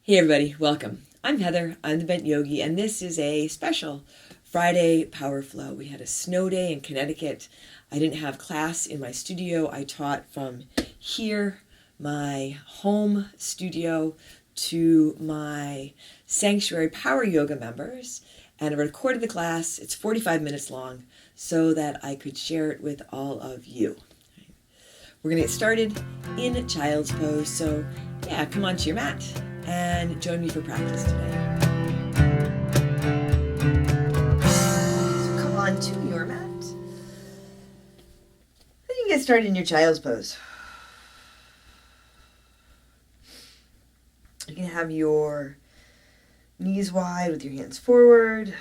Hey everybody, welcome. I'm Heather, I'm the Bent Yogi, and this is a special Friday Power Flow. We had a snow day in Connecticut. I didn't have class in my studio. I taught from here, my home studio, to my Sanctuary Power Yoga members, and I recorded the class. It's 45 minutes long so that I could share it with all of you. We're going to get started in Child's Pose, so yeah, come onto your mat and join me for practice today. So come on to your mat. And you can get started in your Child's Pose. You can have your knees wide with your hands forward.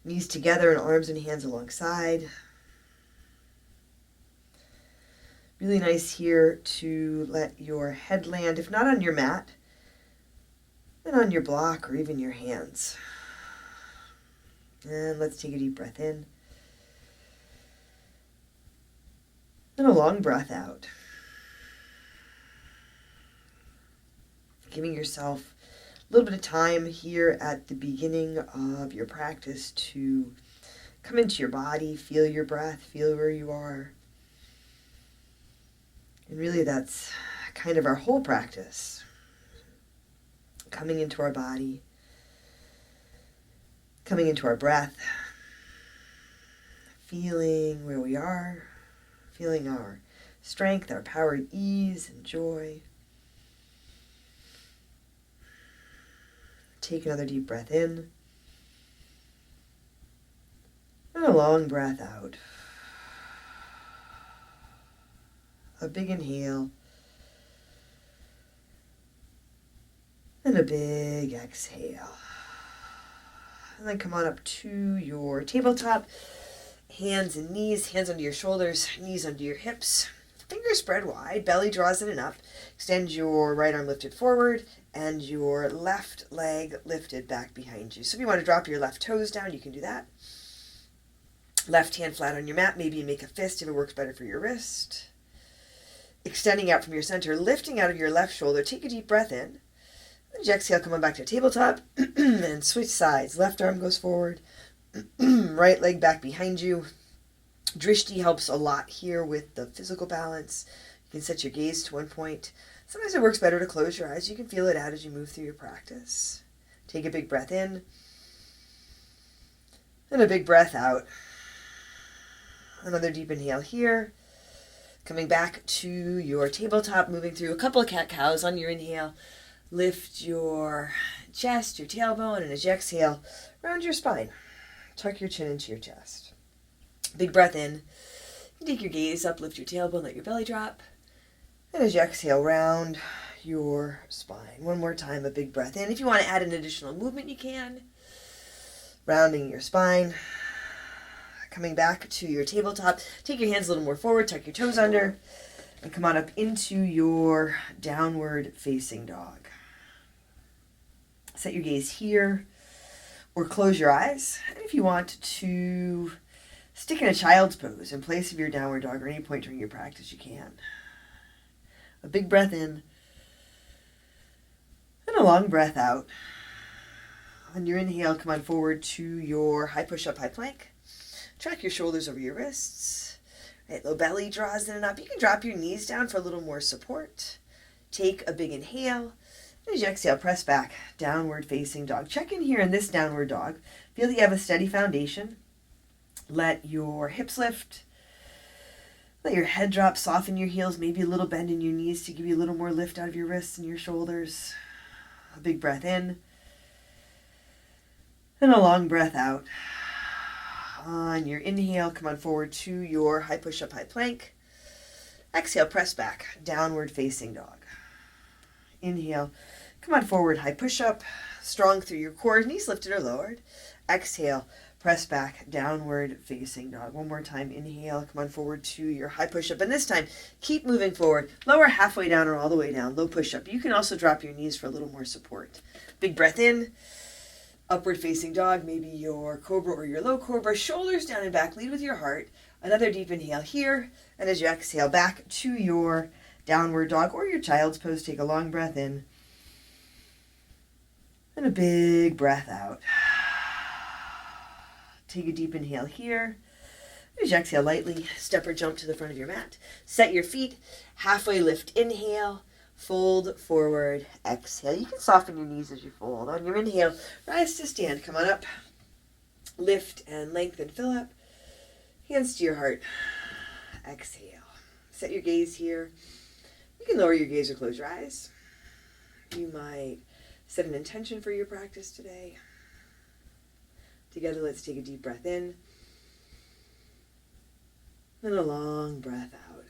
Knees together and arms and hands alongside. Really nice here to let your head land, if not on your mat, then on your block or even your hands. And let's take a deep breath in. And a long breath out. Giving yourself a little bit of time here at the beginning of your practice to come into your body, feel your breath, feel where you are. And really that's kind of our whole practice. Coming into our body, coming into our breath, feeling where we are, feeling our strength, our power, ease, and joy. Take another deep breath in, and a long breath out. A big inhale, and a big exhale. And then come on up to your tabletop. Hands and knees, hands under your shoulders, knees under your hips. Fingers spread wide, belly draws in and up. Extend your right arm lifted forward and your left leg lifted back behind you. So if you want to drop your left toes down, you can do that. Left hand flat on your mat. Maybe you make a fist if it works better for your wrist. Extending out from your center, lifting out of your left shoulder. Take a deep breath in. Then exhale, come on back to tabletop and switch sides. Left arm goes forward, right leg back behind you. Drishti helps a lot here with the physical balance. You can set your gaze to one point. Sometimes it works better to close your eyes. You can feel it out as you move through your practice. Take a big breath in and a big breath out. Another deep inhale here. Coming back to your tabletop, moving through a couple of cat-cows on your inhale. Lift your chest, your tailbone, and as you exhale, round your spine. Tuck your chin into your chest. Big breath in. Take your gaze up, lift your tailbone, let your belly drop. And as you exhale, round your spine. One more time, a big breath in. If you want to add an additional movement, you can. Rounding your spine. Coming back to your tabletop, take your hands a little more forward, tuck your toes under, and come on up into your downward facing dog. Set your gaze here, or close your eyes. And if you want to stick in a child's pose in place of your downward dog or any point during your practice, you can. A big breath in, and a long breath out. On your inhale, come on forward to your high push-up, high plank. Track your shoulders over your wrists. Right, low belly draws in and up. You can drop your knees down for a little more support. Take a big inhale. And as you exhale, press back. Downward facing dog. Check in here in this downward dog. Feel that you have a steady foundation. Let your hips lift. Let your head drop. Soften your heels. Maybe a little bend in your knees to give you a little more lift out of your wrists and your shoulders. A big breath in. And a long breath out. On your inhale, come on forward to your high push-up, high plank. Exhale, press back, downward facing dog. Inhale, come on forward, high push-up, strong through your core, knees lifted or lowered. Exhale, press back, downward facing dog. One more time, inhale, come on forward to your high push-up. And this time, keep moving forward. Lower halfway down or all the way down, low push-up. You can also drop your knees for a little more support. Big breath in. Upward facing dog, maybe your cobra or your low cobra, shoulders down and back, lead with your heart. Another deep inhale here, and as you exhale back to your downward dog, or your child's pose. Take a long breath in and a big breath out. Take a deep inhale here. As you exhale lightly, step or jump to the front of your mat. Set your feet, halfway lift, inhale, fold forward, exhale. You can soften your knees as you fold. On your inhale, rise to stand. Come on up. Lift and lengthen, fill up. Hands to your heart. Exhale. Set your gaze here. You can lower your gaze or close your eyes. You might set an intention for your practice today. Together, let's take a deep breath in and a long breath out.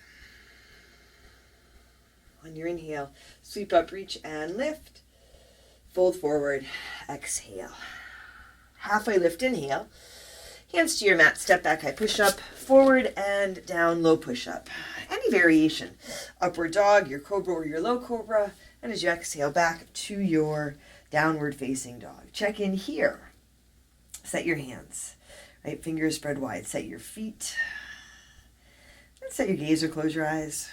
On your inhale, sweep up, reach, and lift. Fold forward, exhale. Halfway lift, inhale. Hands to your mat, step back, high push-up, forward and down, low push-up. Any variation, upward dog, your cobra or your low cobra, and as you exhale, back to your downward facing dog. Check in here. Set your hands, right? Fingers spread wide. Set your feet. And set your gaze or close your eyes.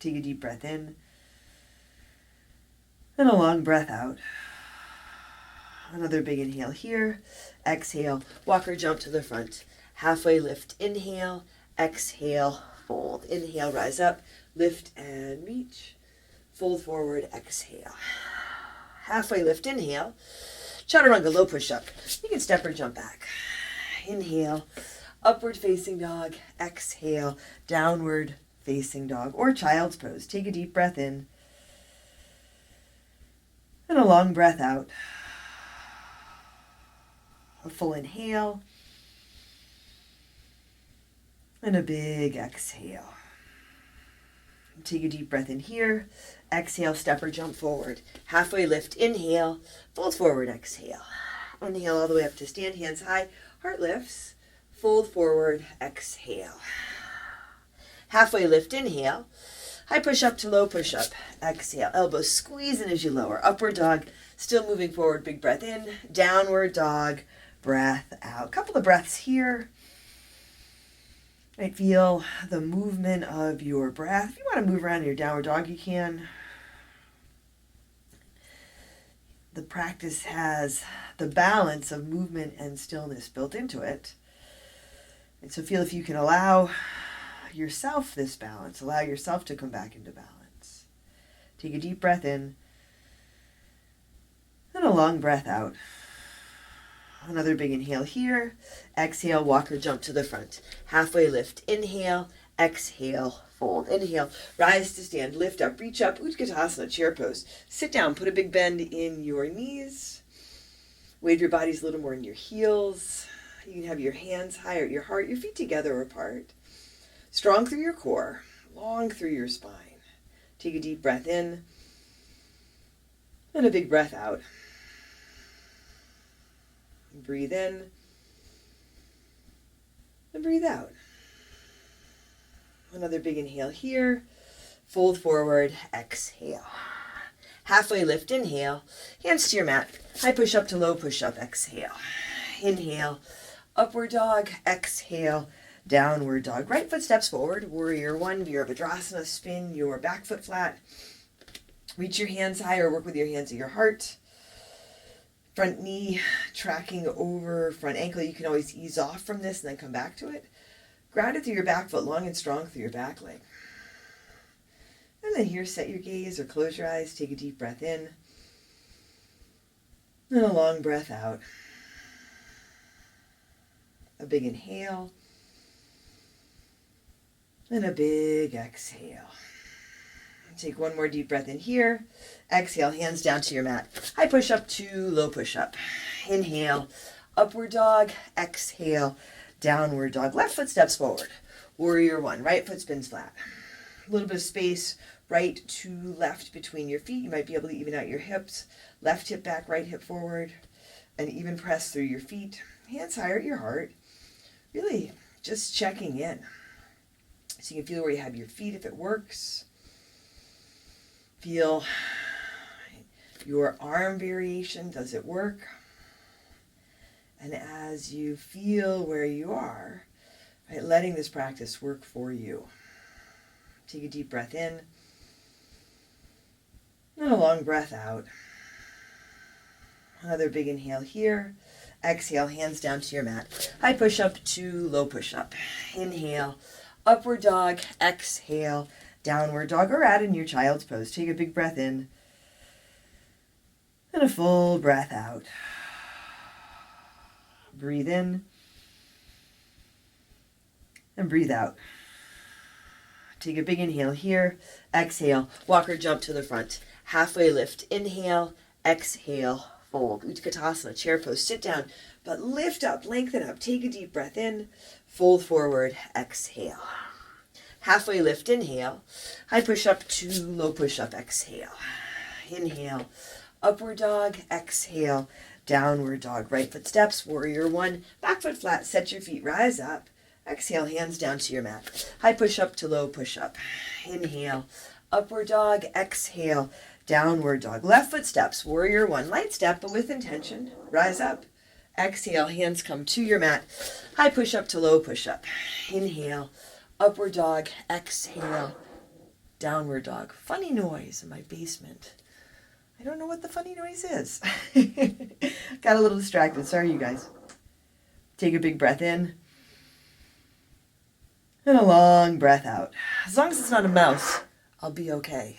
Take a deep breath in and a long breath out. Another big inhale here. Exhale, walk or jump to the front. Halfway lift, inhale, exhale, fold. Inhale, rise up, lift and reach. Fold forward, exhale. Halfway lift, inhale. Chaturanga, low push-up. You can step or jump back. Inhale, upward facing dog. Exhale, downward facing dog or child's pose. Take a deep breath in and a long breath out. A full inhale and a big exhale. Take a deep breath in here. Exhale, step or jump forward. Halfway lift, inhale, fold forward, exhale. Inhale all the way up to stand, hands high, heart lifts, fold forward, exhale. Halfway lift, inhale, high push up to low push up, exhale. Elbows squeeze in as you lower. Upward dog, still moving forward, big breath in, downward dog, breath out. Couple of breaths here. Right, feel the movement of your breath. If you want to move around in your downward dog, you can. The practice has the balance of movement and stillness built into it. And so feel if you can allow yourself this balance, allow yourself to come back into balance. Take a deep breath in and a long breath out. Another big inhale here. Exhale, walk or jump to the front. Halfway lift, inhale, exhale, fold. Inhale, rise to stand, lift up, reach up, Utkatasana, chair pose. Sit down, put a big bend in your knees. Wave your bodies a little more in your heels. You can have your hands higher at your heart, your feet together or apart. Strong through your core, long through your spine. Take a deep breath in and a big breath out. Breathe in and breathe out. Another big inhale here. Fold forward, exhale. Halfway lift, inhale. Hands to your mat. High push up to low push up, exhale. Inhale, upward dog, exhale, downward dog. Right foot steps forward, warrior one, Virabhadrasana, spin your back foot flat. Reach your hands higher, work with your hands at your heart. Front knee tracking over front ankle. You can always ease off from this and then come back to it. Ground it through your back foot, long and strong through your back leg. And then here, set your gaze or close your eyes. Take a deep breath in and a long breath out. A big inhale and a big exhale. Take one more deep breath in here. Exhale, hands down to your mat. High push up to low push up. Inhale, upward dog. Exhale, downward dog. Left foot steps forward. Warrior one. Right foot spins flat. A little bit of space right to left between your feet. You might be able to even out your hips. Left hip back, right hip forward. And even press through your feet. Hands higher at your heart. Really just checking in. So you can feel where you have your feet if it works. Feel your arm variation. Does it work? And as you feel where you are, right, letting this practice work for you. Take a deep breath in. And a long breath out. Another big inhale here. Exhale, hands down to your mat. High push-up to low push-up. Inhale, upward dog. Exhale, downward dog, or add in your child's pose. Take a big breath in. And a full breath out. Breathe in. And breathe out. Take a big inhale here. Exhale, walk or jump to the front. Halfway lift. Inhale, exhale, fold. Utkatasana, chair pose. Sit down, but lift up, lengthen up. Take a deep breath in. Fold forward, exhale. Halfway lift, inhale. High push up to low push up, exhale. Inhale, upward dog, exhale, downward dog. Right foot steps, warrior one. Back foot flat, set your feet, rise up. Exhale, hands down to your mat. High push up to low push up. Inhale, upward dog, exhale, downward dog. Left foot steps, warrior one. Light step, but with intention. Rise up. Exhale, hands come to your mat. High push up to low push up. Inhale, upward dog, exhale, downward dog. Funny noise in my basement. I don't know what the funny noise is. Got a little distracted. Sorry, you guys. Take a big breath in. And a long breath out. As long as it's not a mouse, I'll be okay.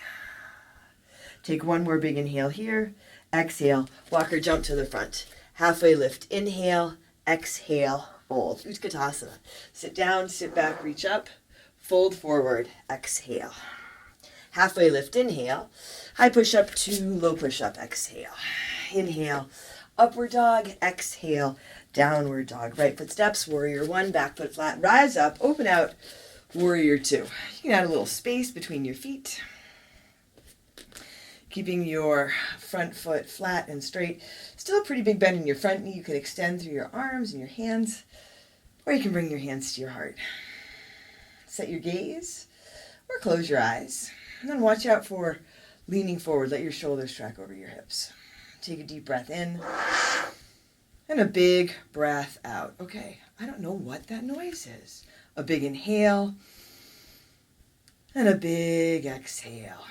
Take one more big inhale here. Exhale, walk or jump to the front. Halfway lift. Inhale, exhale, fold. Utkatasana. Sit down, sit back, reach up. Fold forward, exhale. Halfway lift. Inhale. High push up to low push up, exhale. Inhale, upward dog, exhale, downward dog. Right foot steps, warrior one, back foot flat, rise up, open out, warrior two. You can add a little space between your feet. Keeping your front foot flat and straight. Still a pretty big bend in your front knee. You can extend through your arms and your hands, or you can bring your hands to your heart. Set your gaze, or close your eyes. And then watch out for leaning forward. Let your shoulders track over your hips. Take a deep breath in. And a big breath out. Okay, I don't know what that noise is. A big inhale. And a big exhale.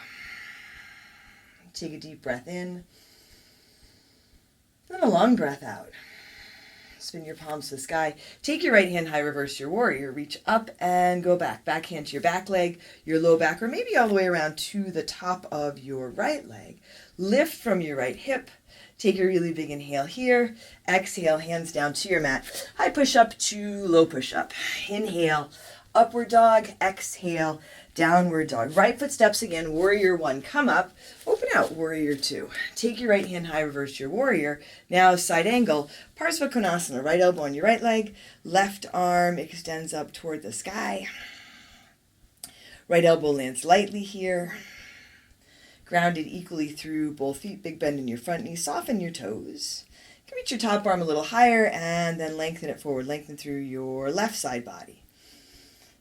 Take a deep breath in. And a long breath out. Spin your palms to the sky. Take your right hand high, reverse your warrior. Reach up and go back. Back hand to your back leg, your low back, or maybe all the way around to the top of your right leg. Lift from your right hip. Take a really big inhale here. Exhale, hands down to your mat. High push up to low push up. Inhale, upward dog. Exhale, downward dog. Right foot steps again. Warrior one. Come up. Open out. Warrior two. Take your right hand high. Reverse your warrior. Now side angle. Parsva Konasana. Right elbow on your right leg. Left arm extends up toward the sky. Right elbow lands lightly here. Grounded equally through both feet. Big bend in your front knee. Soften your toes. You can reach your top arm a little higher and then lengthen it forward. Lengthen through your left side body.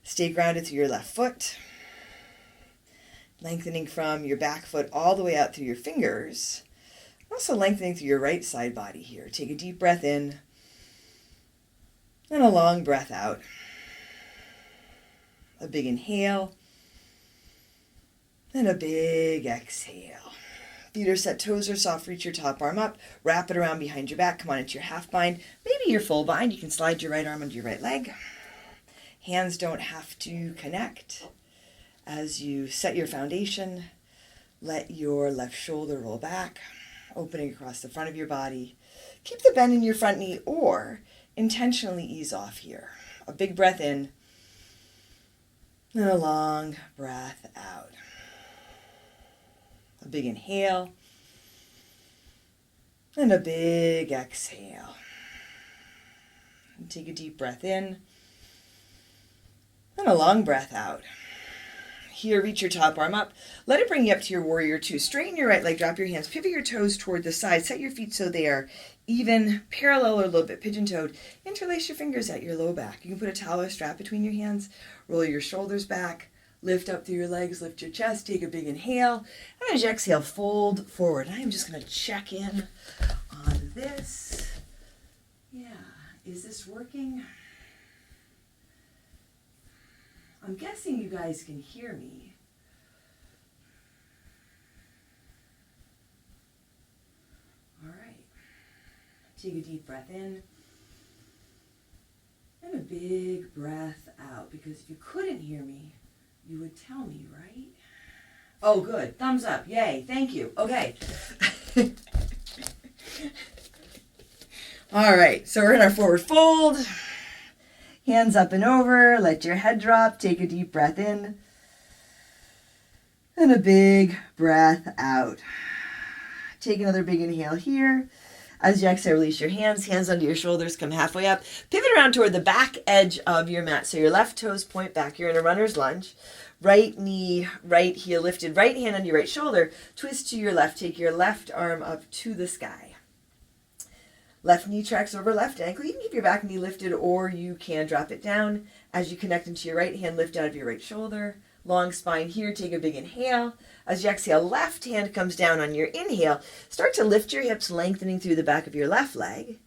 Stay grounded through your left foot. Lengthening from your back foot all the way out through your fingers. Also lengthening through your right side body here. Take a deep breath in. And a long breath out. A big inhale. And a big exhale. Feet are set, toes are soft. Reach your top arm up. Wrap it around behind your back. Come on into your half bind. Maybe your full bind. You can slide your right arm under your right leg. Hands don't have to connect. As you set your foundation, let your left shoulder roll back, opening across the front of your body. Keep the bend in your front knee or intentionally ease off here. A big breath in and a long breath out. A big inhale and a big exhale. And take a deep breath in and a long breath out. Here, reach your top arm up. Let it bring you up to your warrior two. Straighten your right leg, drop your hands, pivot your toes toward the side. Set your feet so they are even, parallel or a little bit pigeon-toed. Interlace your fingers at your low back. You can put a towel or strap between your hands. Roll your shoulders back. Lift up through your legs, lift your chest. Take a big inhale. And as you exhale, fold forward. I am just going to check in on this. Yeah, is this working? I'm guessing you guys can hear me. All right. Take a deep breath in. And a big breath out. Because if you couldn't hear me, you would tell me, right? Oh, good. Thumbs up. Yay. Thank you. Okay. All right. So we're in our forward fold. Hands up and over. Let your head drop. Take a deep breath in. And a big breath out. Take another big inhale here. As you exhale, release your hands under your shoulders, come halfway up. Pivot around toward the back edge of your mat. So your left toes point back. You're in a runner's lunge. Right knee, right heel lifted. Right hand on your right shoulder. Twist to your left. Take your left arm up to the sky. Left knee tracks over left ankle. You can keep your back knee lifted or you can drop it down. As you connect into your right hand, lift out of your right shoulder. Long spine here. Take a big inhale. As you exhale, left hand comes down on your inhale. Start to lift your hips, lengthening through the back of your left leg.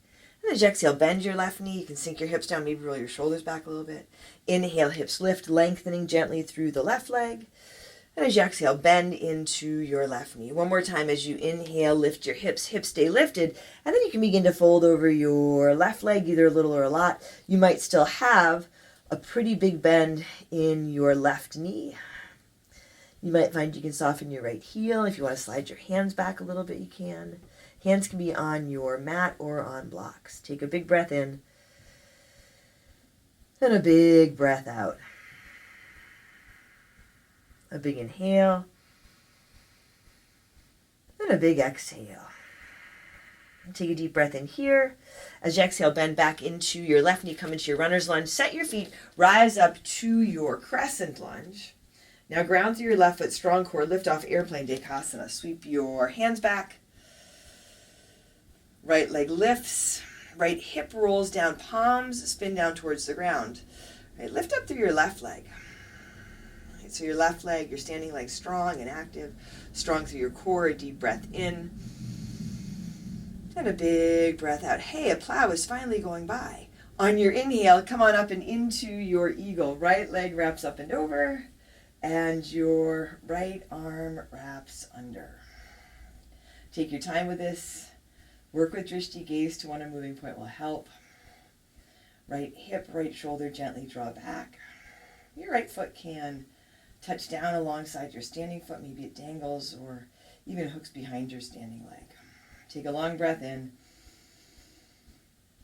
And as you exhale, bend your left knee. You can sink your hips down, maybe roll your shoulders back a little bit. Inhale, hips lift, lengthening gently through the left leg. And as you exhale, bend into your left knee. One more time as you inhale, lift your hips stay lifted. And then you can begin to fold over your left leg, either a little or a lot. You might still have a pretty big bend in your left knee. You might find you can soften your right heel. If you want to slide your hands back a little bit, you can. Hands can be on your mat or on blocks. Take a big breath in. And a big breath out. A big inhale. And a big exhale. And take a deep breath in here. As you exhale, bend back into your left knee. Come into your runner's lunge. Set your feet. Rise up to your crescent lunge. Now ground through your left foot, strong core, lift off airplane Dekasana. Sweep your hands back. Right leg lifts. Right hip rolls down, palms spin down towards the ground. Right, lift up through your left leg. Right, so your left leg, your standing leg strong and active. Strong through your core, a deep breath in. And a big breath out. Hey, a plow is finally going by. On your inhale, come on up and into your eagle. Right leg wraps up and over. And your right arm wraps under. Take your time with this. Work with drishti, gaze to one a moving point will help. Right hip, right shoulder, gently draw back. Your right foot can touch down alongside your standing foot. Maybe it dangles or even hooks behind your standing leg. Take a long breath in.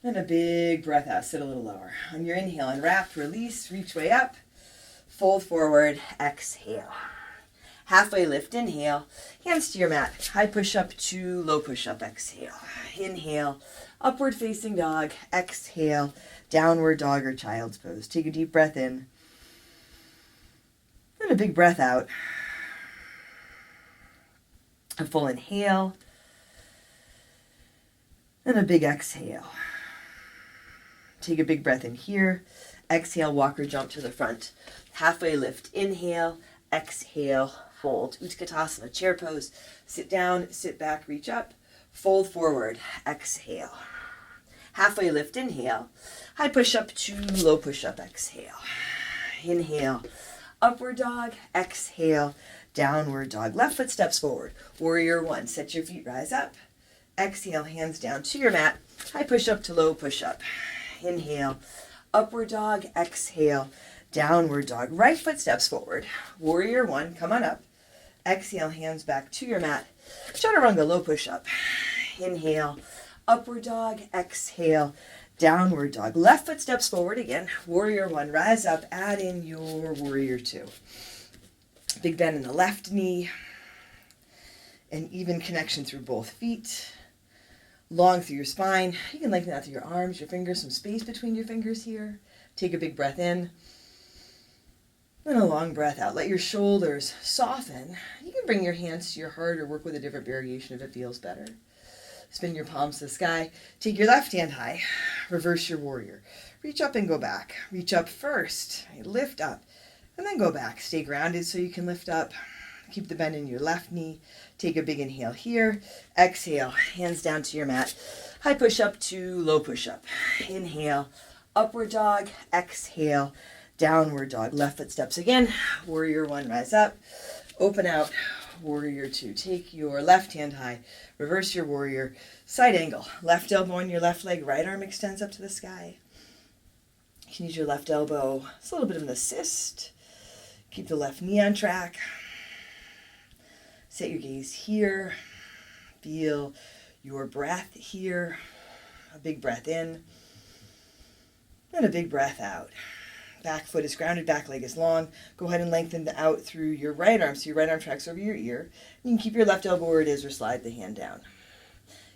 And a big breath out. Sit a little lower. On your inhale, unwrap, release, reach way up. Fold forward, exhale. Halfway lift, inhale. Hands to your mat. High push-up to low push-up, exhale. Inhale, upward facing dog, exhale. Downward dog or child's pose. Take a deep breath in. And a big breath out. A full inhale. And a big exhale. Take a big breath in here. Exhale, walk or jump to the front. Halfway lift, inhale, exhale, fold. Utkatasana, chair pose. Sit down, sit back, reach up. Fold forward, exhale. Halfway lift, inhale. High push-up to low push-up, exhale. Inhale, upward dog, exhale, downward dog. Left foot steps forward. Warrior one, set your feet, rise up. Exhale, hands down to your mat. High push-up to low push-up. Inhale, upward dog, exhale, downward dog. Right foot steps forward. Warrior one, come on up. Exhale, hands back to your mat. Chaturanga, low push-up. Inhale, upward dog, exhale, downward dog. Left foot steps forward again. Warrior one, rise up, add in your warrior two. Big bend in the left knee. An even connection through both feet. Long through your spine. You can lengthen out through your arms, your fingers, some space between your fingers here. Take a big breath in. And a long breath out. Let your shoulders soften. You can bring your hands to your heart or work with a different variation if it feels better. Spin your palms to the sky. Take your left hand high. Reverse your warrior. Reach up and go back. Reach up first. Lift up. And then go back. Stay grounded so you can lift up. Keep the bend in your left knee. Take a big inhale here. Exhale. Hands down to your mat. High push-up to low push-up. Inhale. Upward dog. Exhale. Downward dog. Left foot steps again. Warrior one, rise up. Open out. Warrior two. Take your left hand high. Reverse your warrior. Side angle. Left elbow on your left leg. Right arm extends up to the sky. You can use your left elbow. It's a little bit of an assist. Keep the left knee on track. Set your gaze here. Feel your breath here. A big breath in. And a big breath out. Back foot is grounded, back leg is long. Go ahead and lengthen out through your right arm so your right arm tracks over your ear. You can keep your left elbow where it is or slide the hand down.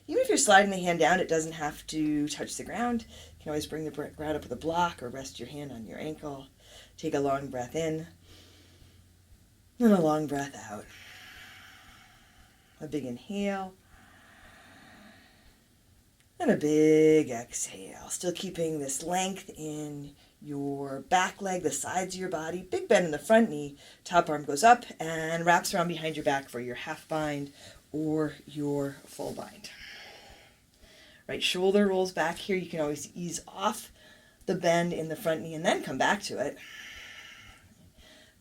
Even if you're sliding the hand down, it doesn't have to touch the ground. You can always bring the ground up with a block or rest your hand on your ankle. Take a long breath in and a long breath out. A big inhale and a big exhale. Still keeping this length in your back leg, the sides of your body. Big bend in the front knee. Top arm goes up and wraps around behind your back for your half bind or your full bind. Right shoulder rolls back here. You can always ease off the bend in the front knee and then come back to it.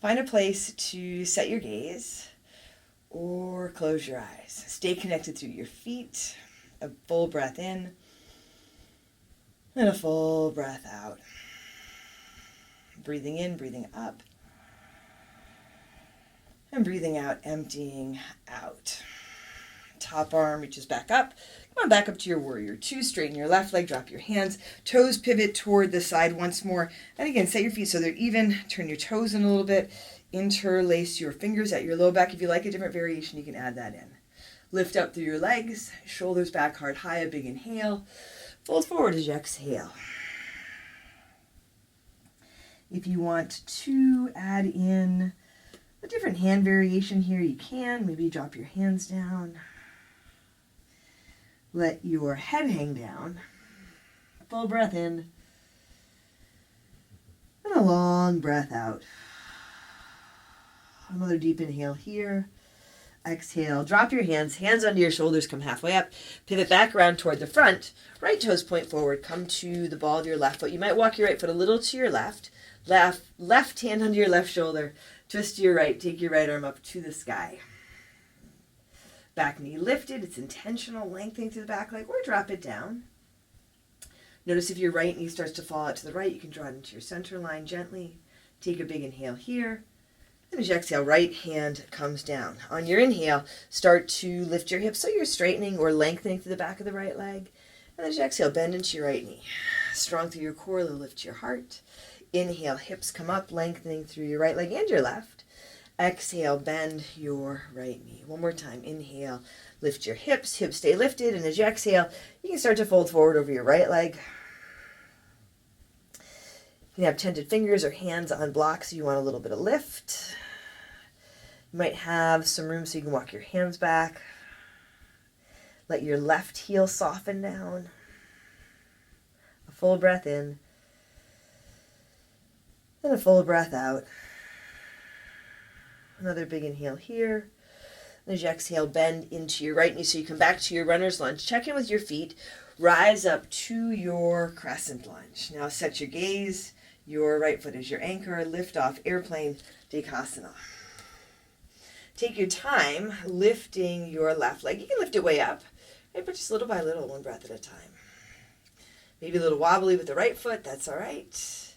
Find a place to set your gaze or close your eyes. Stay connected through your feet. A full breath in and a full breath out. Breathing in, breathing up. And breathing out, emptying out. Top arm reaches back up. Come on back up to your warrior two. Straighten your left leg, drop your hands. Toes pivot toward the side once more. And again, set your feet so they're even. Turn your toes in a little bit. Interlace your fingers at your low back. If you like a different variation, you can add that in. Lift up through your legs. Shoulders back hard high. A big inhale. Fold forward as you exhale. If you want to add in a different hand variation here, you can. Maybe drop your hands down. Let your head hang down. Full breath in. And a long breath out. Another deep inhale here. Exhale. Drop your hands. Hands under your shoulders. Come halfway up. Pivot back around toward the front. Right toes point forward. Come to the ball of your left foot. You might walk your right foot a little to your left. Left hand under your left shoulder. Twist to your right. Take your right arm up to the sky. Back knee lifted. It's intentional lengthening through the back leg, or drop it down. Notice if your right knee starts to fall out to the right, you can draw it into your center line gently. Take a big inhale here. And as you exhale, right hand comes down. On your inhale, start to lift your hips so you're straightening or lengthening through the back of the right leg. And as you exhale, bend into your right knee. Strong through your core, lift your heart. Inhale, hips come up, lengthening through your right leg and your left. Exhale, bend your right knee. One more time. Inhale, lift your hips. Hips stay lifted. And as you exhale, you can start to fold forward over your right leg. You can have tented fingers or hands on blocks if you want a little bit of lift. You might have some room so you can walk your hands back. Let your left heel soften down. A full breath in. And a full breath out. Another big inhale here. And as you exhale, bend into your right knee so you come back to your runner's lunge. Check in with your feet. Rise up to your crescent lunge. Now set your gaze. Your right foot is your anchor. Lift off, airplane, Dekasana. Take your time lifting your left leg. You can lift it way up, right? But just little by little, one breath at a time. Maybe a little wobbly with the right foot. That's all right.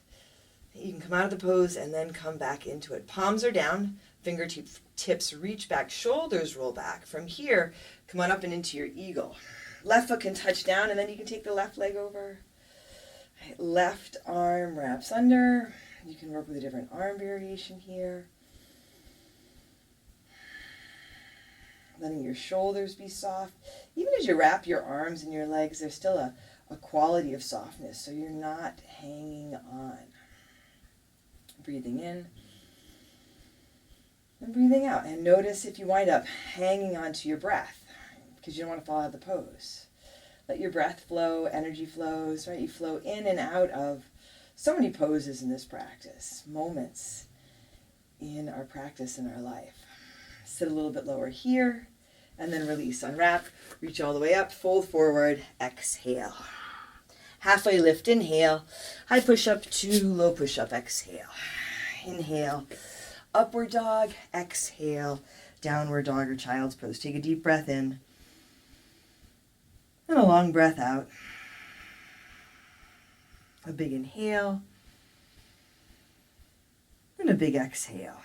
You can come out of the pose and then come back into it. Palms are down. Fingertips reach back. Shoulders roll back. From here, come on up and into your eagle. Left foot can touch down, and then you can take the left leg over. Left arm wraps under. You can work with a different arm variation here. Letting your shoulders be soft. Even as you wrap your arms and your legs, there's still a quality of softness, so you're not hanging on. Breathing in and breathing out. And notice if you wind up hanging on to your breath because you don't want to fall out of the pose. Let your breath flow, energy flows, right? You flow in and out of so many poses in this practice, moments in our practice in our life. Sit a little bit lower here and then release. Unwrap, reach all the way up, fold forward, exhale. Halfway lift, inhale. High push-up to low push-up, exhale. Inhale, upward dog, exhale, downward dog or child's pose. Take a deep breath in and a long breath out. A big inhale and a big exhale.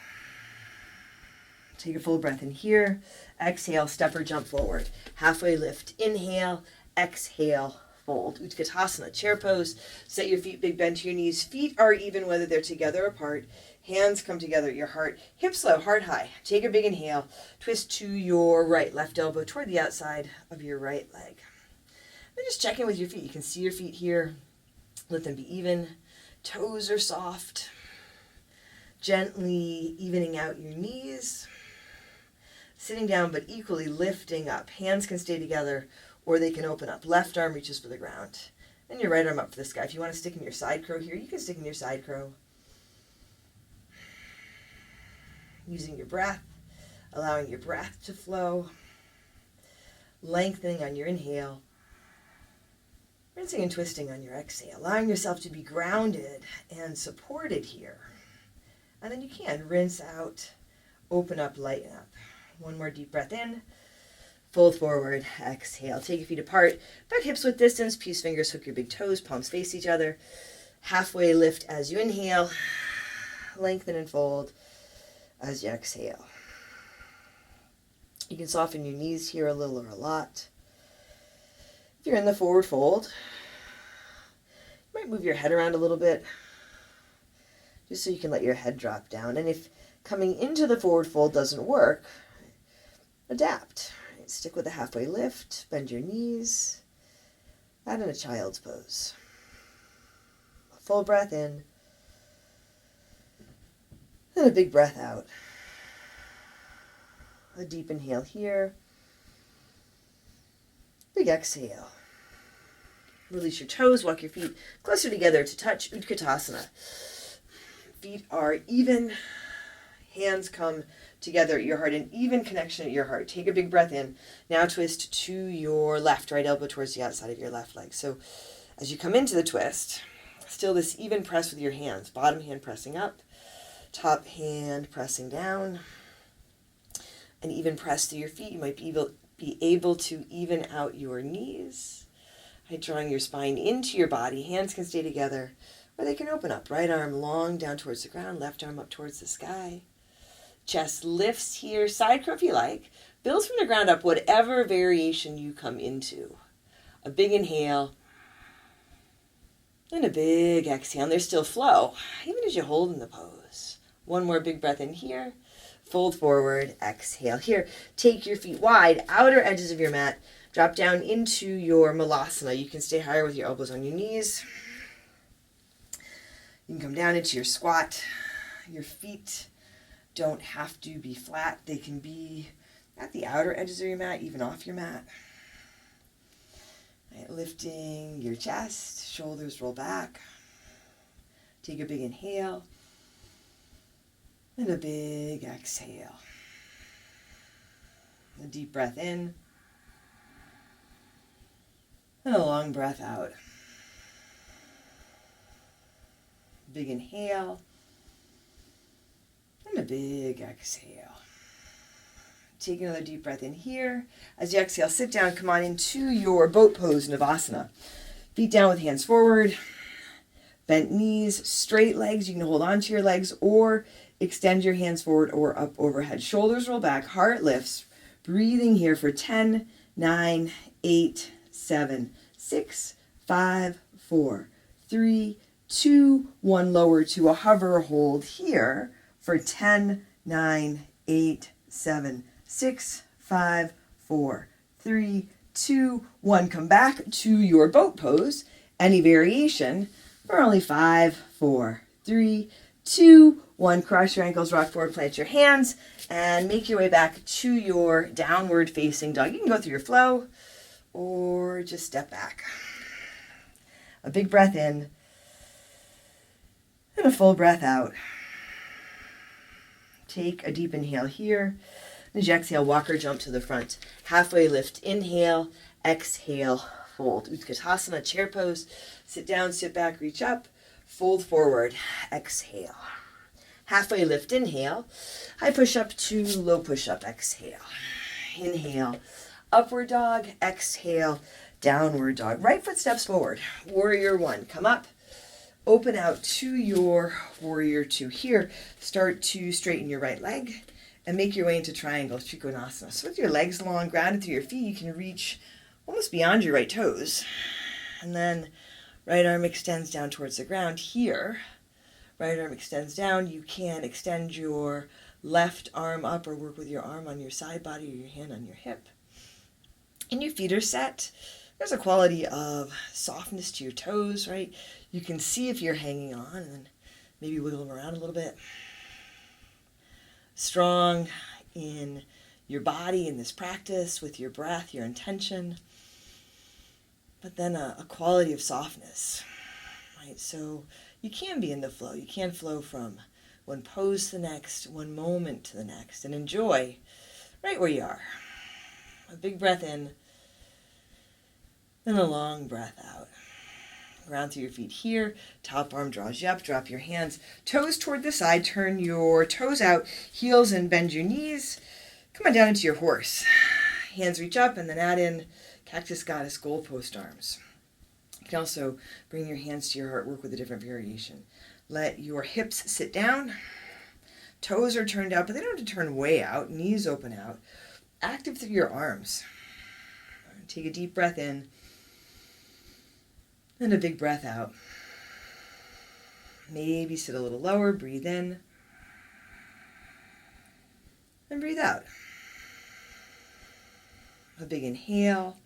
Take a full breath in here. Exhale, step or jump forward. Halfway lift, inhale, exhale, fold. Utkatasana, chair pose. Set your feet big bend to your knees. Feet are even whether they're together or apart. Hands come together at your heart. Hips low, heart high. Take a big inhale. Twist to your right. Left elbow toward the outside of your right leg. And just check in with your feet. You can see your feet here. Let them be even. Toes are soft. Gently evening out your knees. Sitting down but equally lifting up. Hands can stay together or they can open up. Left arm reaches for the ground. And your right arm up for the sky. If you want to stick in your side crow here, you can stick in your side crow. Using your breath, allowing your breath to flow. Lengthening on your inhale. Rinsing and twisting on your exhale. Allowing yourself to be grounded and supported here. And then you can rinse out, open up, lighten up. One more deep breath in. Fold forward, exhale. Take your feet apart. Back hips width distance. Peace fingers, hook your big toes. Palms face each other. Halfway lift as you inhale. Lengthen and fold as you exhale. You can soften your knees here a little or a lot. If you're in the forward fold, you might move your head around a little bit, just so you can let your head drop down. And if coming into the forward fold doesn't work, adapt. Stick with a halfway lift, bend your knees, add in a child's pose. A full breath in, and a big breath out. A deep inhale here, big exhale. Release your toes, walk your feet closer together to touch Utkatasana. Feet are even, hands come together at your heart, an even connection at your heart. Take a big breath in. Now twist to your left, right elbow towards the outside of your left leg. So as you come into the twist, still this even press with your hands. Bottom hand pressing up, top hand pressing down. An even press through your feet. You might be able to even out your knees. Right, drawing your spine into your body. Hands can stay together, or they can open up. Right arm long down towards the ground, left arm up towards the sky. Chest lifts here, side crow if you like. Builds from the ground up, whatever variation you come into. A big inhale, and a big exhale. And there's still flow, even as you hold in the pose. One more big breath in here. Fold forward, exhale. Here, take your feet wide, outer edges of your mat. Drop down into your malasana. You can stay higher with your elbows on your knees. You can come down into your squat. Your feet don't have to be flat. They can be at the outer edges of your mat, even off your mat. Right, lifting your chest, shoulders roll back. Take a big inhale and a big exhale. A deep breath in and a long breath out. Big inhale and a big exhale. Take another deep breath in here. As you exhale, sit down, come on into your boat pose, Navasana. Feet down with hands forward, bent knees, straight legs. You can hold on to your legs or extend your hands forward or up overhead. Shoulders roll back, heart lifts. Breathing here for 10, 9, 8, 7, 6, 5, 4, 3, 2, 1. Lower to a hover hold here for 10, 9, 8, 7, 6, 5, 4, 3, 2, 1. Come back to your boat pose. Any variation for only 5, 4, 3, 2, 1. Cross your ankles, rock forward, plant your hands, and make your way back to your downward facing dog. You can go through your flow or just step back. A big breath in and a full breath out. Take a deep inhale here. As you exhale, walk or jump to the front. Halfway lift, inhale, exhale, Hold. Utkatasana, chair pose. Sit down, sit back, reach up. Fold forward. Exhale. Halfway lift, inhale. High push-up to low push-up. Exhale. Inhale. Upward dog. Exhale. Downward dog. Right foot steps forward. Warrior one. Come up. Open out to your warrior two. Here, start to straighten your right leg and make your way into triangle, Trikonasana. So with your legs long, grounded through your feet, you can reach almost beyond your right toes. And then right arm extends down towards the ground. Here, right arm extends down. You can extend your left arm up or work with your arm on your side body or your hand on your hip. And your feet are set. There's a quality of softness to your toes, right? You can see if you're hanging on and then maybe wiggle them around a little bit. Strong in your body in this practice with your breath, your intention, but then a quality of softness, right? So you can be in the flow. You can flow from one pose to the next, one moment to the next, and enjoy right where you are. A big breath in, then a long breath out. Ground through your feet here. Top arm draws you up. Drop your hands. Toes toward the side. Turn your toes out. Heels and bend your knees. Come on down into your horse. Hands reach up and then add in Cactus Goddess goalpost arms. You can also bring your hands to your heart. Work with a different variation. Let your hips sit down. Toes are turned out, but they don't have to turn way out. Knees open out. Active through your arms. Take a deep breath in. And a big breath out. Maybe sit a little lower, breathe in. And breathe out. A big inhale.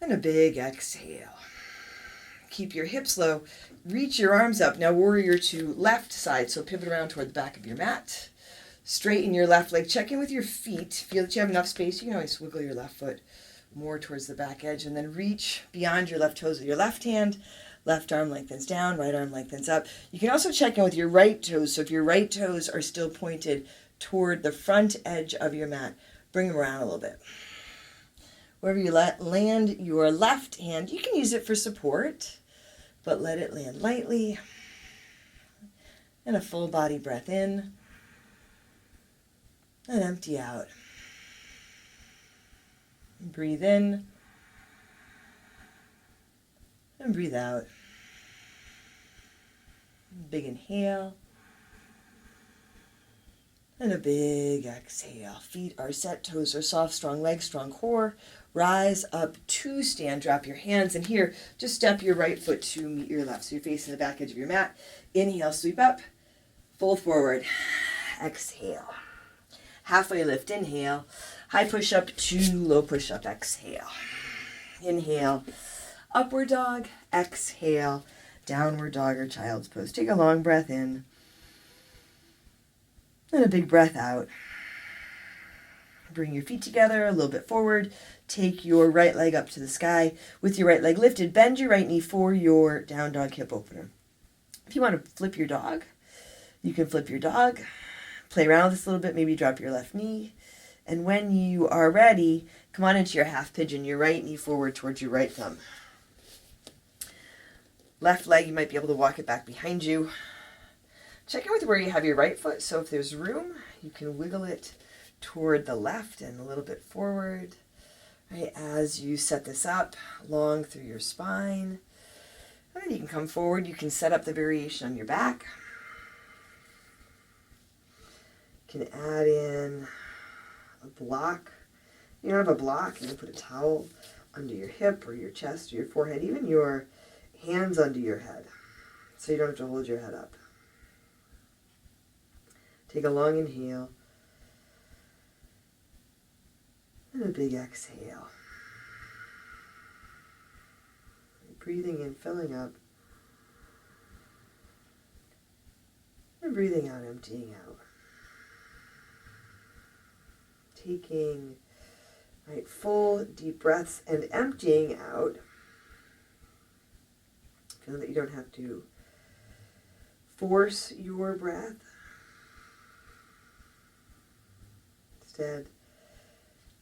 And a big exhale. Keep your hips low. Reach your arms up. Now warrior to left side. So pivot around toward the back of your mat. Straighten your left leg. Check in with your feet. Feel that you have enough space. You can always wiggle your left foot more towards the back edge, and then reach beyond your left toes with your left hand. Left arm lengthens down, right arm lengthens up. You can also check in with your right toes. So if your right toes are still pointed toward the front edge of your mat, bring them around a little bit. Wherever you land your left hand, you can use it for support, but let it land lightly. And a full body breath in, and empty out. Breathe in and breathe out. Big inhale and a big exhale. Feet are set, toes are soft, strong legs, strong core. Rise up to stand, drop your hands, and here, just step your right foot to meet your left. So you're facing the back edge of your mat. Inhale, sweep up, fold forward, exhale. Halfway lift, inhale. High push-up to low push-up, exhale. Inhale, upward dog, exhale, downward dog or child's pose. Take a long breath in, and a big breath out. Bring your feet together a little bit forward. Take your right leg up to the sky. With your right leg lifted, bend your right knee for your down dog hip opener. If you want to flip your dog, you can flip your dog. Play around with this a little bit, maybe drop your left knee. And when you are ready, come on into your half pigeon, your right knee forward towards your right thumb. Left leg, you might be able to walk it back behind you. Check in with where you have your right foot. So if there's room, you can wiggle it toward the left and a little bit forward. Right, as you set this up, long through your spine. And then you can come forward. You can set up the variation on your back. You can add in a block. You don't have a block, you can put a towel under your hip or your chest or your forehead, even your hands under your head, so you don't have to hold your head up. Take a long inhale and a big exhale. Breathing in, filling up, and breathing out, emptying out. Taking full deep breaths and emptying out. Feel that you don't have to force your breath. Instead,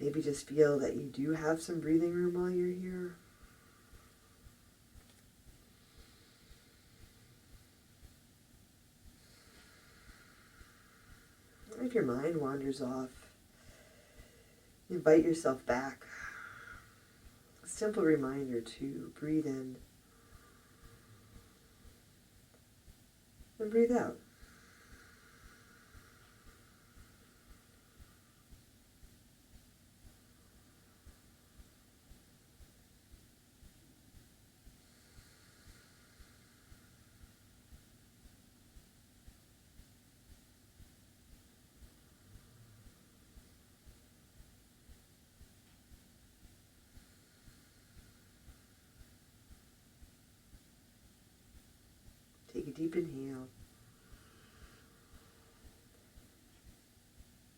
Maybe just feel that you do have some breathing room while you're here. If your mind wanders off, invite yourself back. A simple reminder to breathe in and breathe out. Take a deep inhale.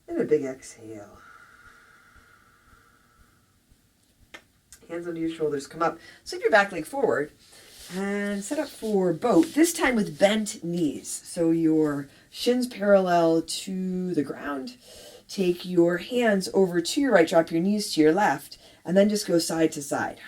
And a big exhale. Hands under your shoulders, come up. Sweep your back leg forward and set up for boat, this time with bent knees. So your shins parallel to the ground. Take your hands over to your right, drop your knees to your left, and then just go side to side.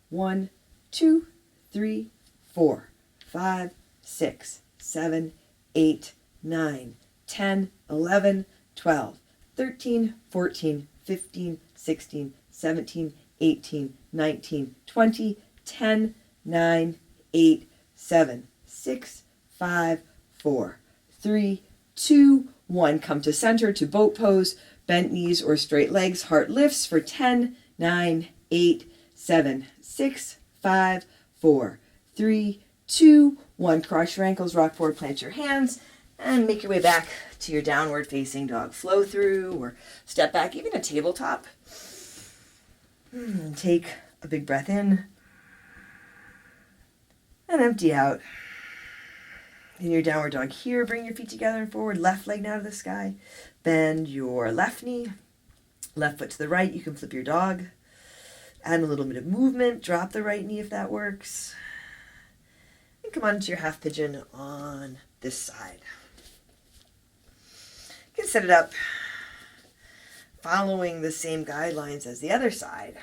1, 2, 3, 4, 5, 6, 7, 8, 9, 10, 11, 12, 13, 14, 15, 16, 17, 18, 19, 20, 10, 9, 8, 7, 6, 5, 4, 3, 2, 1. Come to center to boat pose, bent knees or straight legs, heart lifts for 10, 9, 8, 7, 6, 5, 4, 3, 2, 1. Cross your ankles, rock forward, plant your hands, and make your way back to your downward facing dog. Flow through or step back, even a tabletop. Take a big breath in and empty out. In your downward dog here, bring your feet together and forward, left leg now to the sky. Bend your left knee, left foot to the right. You can flip your dog. Add a little bit of movement. Drop the right knee if that works. And come on to your half pigeon on this side. You can set it up following the same guidelines as the other side.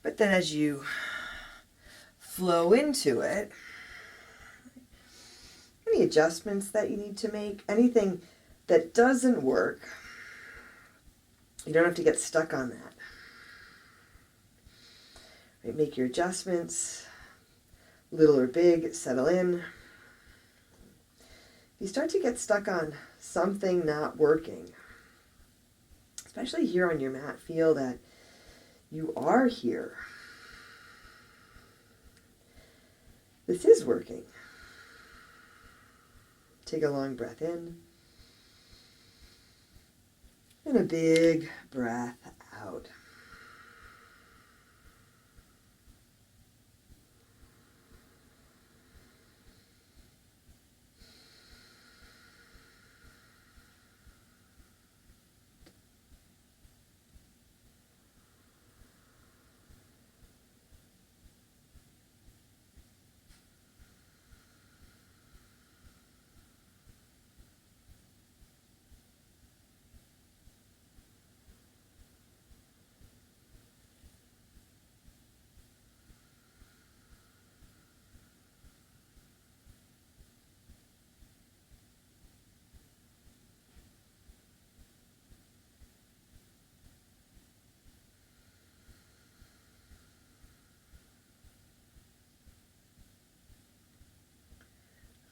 But then as you flow into it, any adjustments that you need to make, anything that doesn't work, you don't have to get stuck on that. Right, make your adjustments, little or big, settle in. If you start to get stuck on something not working, especially here on your mat, feel that you are here. This is working. Take a long breath in and a big breath out.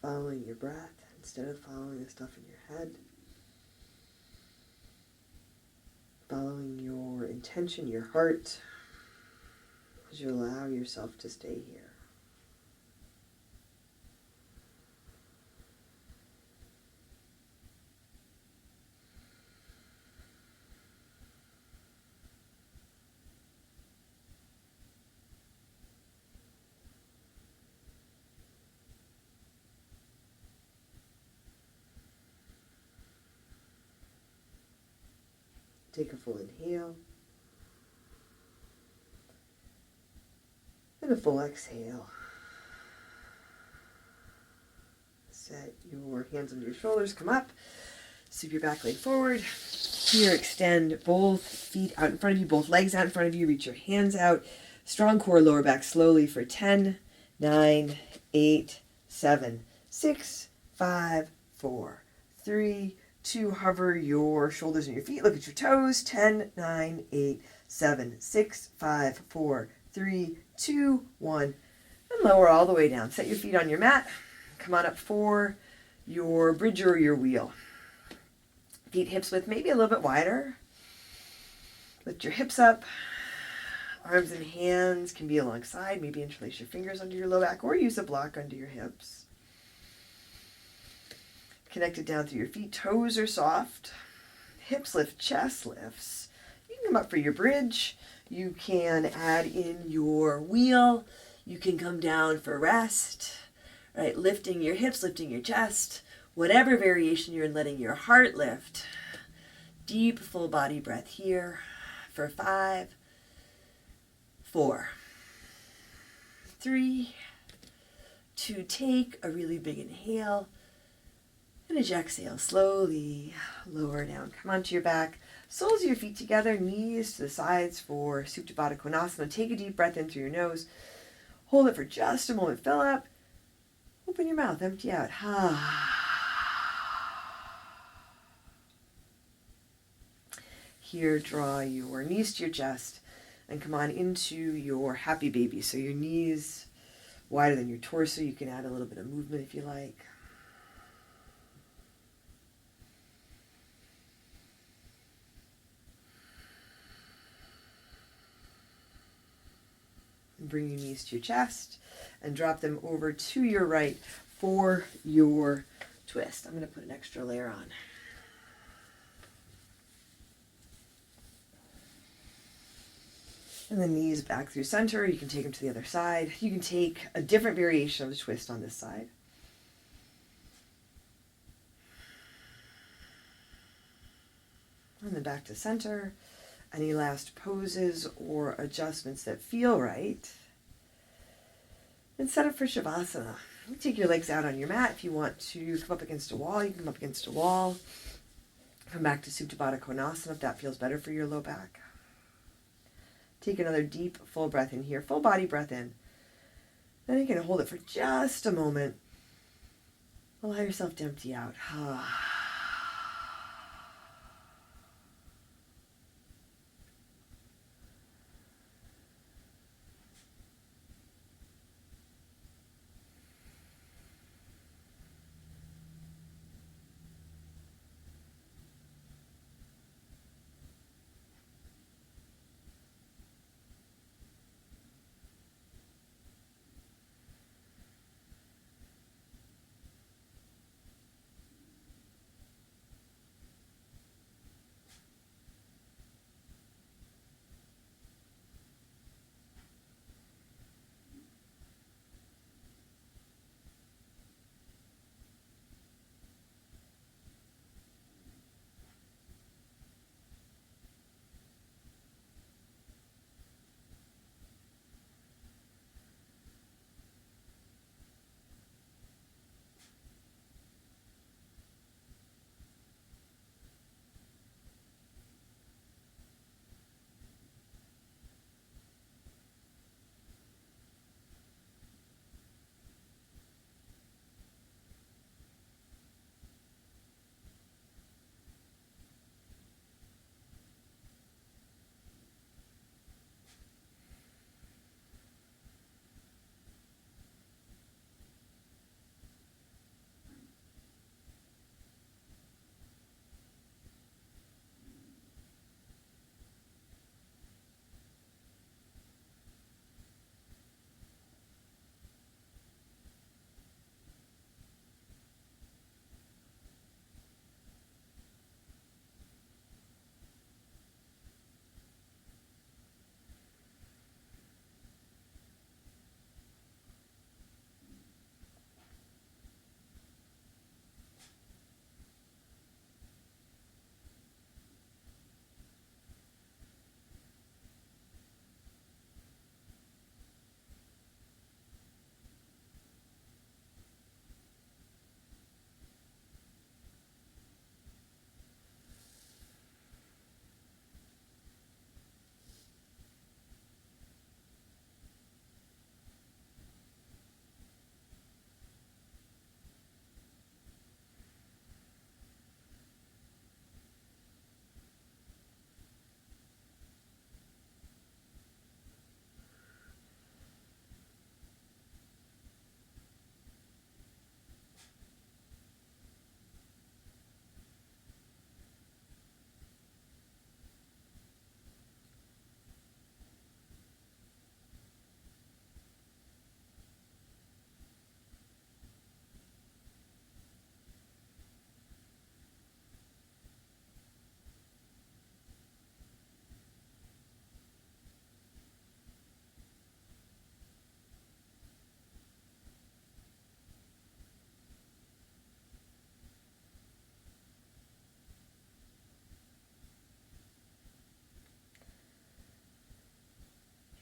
Following your breath instead of following the stuff in your head. Following your intention, your heart, as you allow yourself to stay here. Take a full inhale and a full exhale. Set your hands under your shoulders, come up, sweep your back leg forward, Here, extend both feet out in front of you, both legs out in front of you. Reach your hands out. Strong core, lower back slowly for 10, 9, 8, 7, 6, 5, 4, 3, 2. Hover your shoulders and your feet. Look at your toes. 10, 9, 8, 7, 6, 5, 4, 3, 2, 1. And lower all the way down. Set your feet on your mat. Come on up for your bridge or your wheel. Feet hips width, maybe a little bit wider. Lift your hips up. Arms and hands can be alongside. Maybe interlace your fingers under your low back or use a block under your hips. Connect it down through your feet. Toes are soft. Hips lift, chest lifts. You can come up for your bridge. You can add in your wheel. You can come down for rest. Right, lifting your hips, lifting your chest. Whatever variation you're in, letting your heart lift. Deep, full body breath here for 5, 4, 3, 2. Take a really big inhale and as you exhale, slowly lower down. Come onto your back, soles of your feet together, knees to the sides for Supta Baddha Konasana. Take a deep breath in through your nose. Hold it for just a moment. Fill up. Open your mouth. Empty out. Here, draw your knees to your chest and come on into your happy baby. So your knees wider than your torso. You can add a little bit of movement if you like. Bring your knees to your chest and drop them over to your right for your twist. I'm going to put an extra layer on. And the knees back through center. You can take them to the other side. You can take a different variation of the twist on this side. And then back to center. Any last poses or adjustments that feel right. And set up for Shavasana. You take your legs out on your mat. If you want to come up against a wall, you can come up against a wall. Come back to Supta Baddha Konasana if that feels better for your low back. Take another deep, full breath in here. Full body breath in. Then you can hold it for just a moment. Allow yourself to empty out.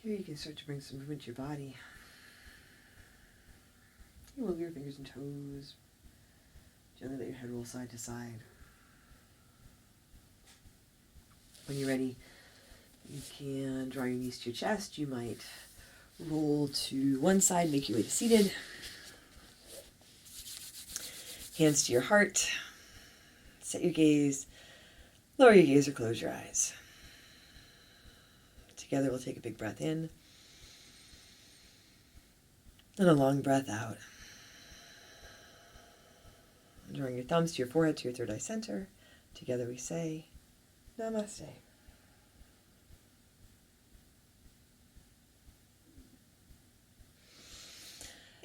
Here you can start to bring some movement to your body. You move your fingers and toes. Gently let your head roll side to side. When you're ready, you can draw your knees to your chest. You might roll to one side, make your way to seated. Hands to your heart. Set your gaze. Lower your gaze or close your eyes. Together we'll take a big breath in. And a long breath out. Drawing your thumbs to your forehead, to your third eye center. Together we say, Namaste.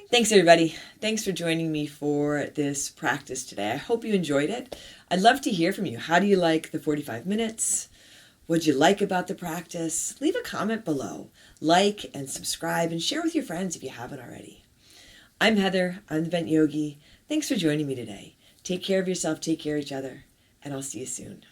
Thanks, everybody. Thanks for joining me for this practice today. I hope you enjoyed it. I'd love to hear from you. How do you like the 45 minutes? What'd you like about the practice? Leave a comment below. Like and subscribe and share with your friends if you haven't already. I'm Heather. I'm the Bent Yogi. Thanks for joining me today. Take care of yourself. Take care of each other. And I'll see you soon.